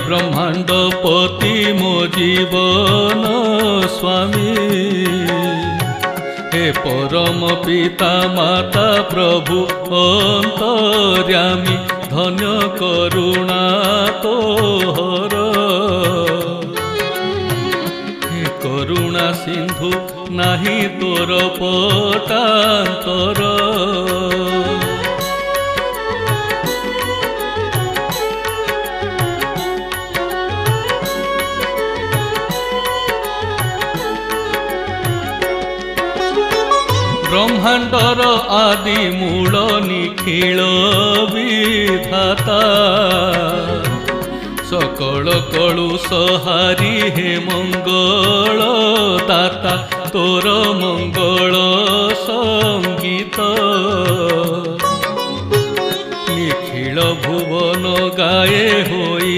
ब्रह्मांड पति मो जीवन स्वामी हे परम पिता माता प्रभु अंतर्यामी धन्य करुणा तोहर हे करुणा सिंधु नाही तोर पटांतर ब्रह्मांडर आदि मूल निखिल विधाता सकल कलुषहारी हे मंगल दाता तोर मंगल संगीत निखिल भुवन गाए होई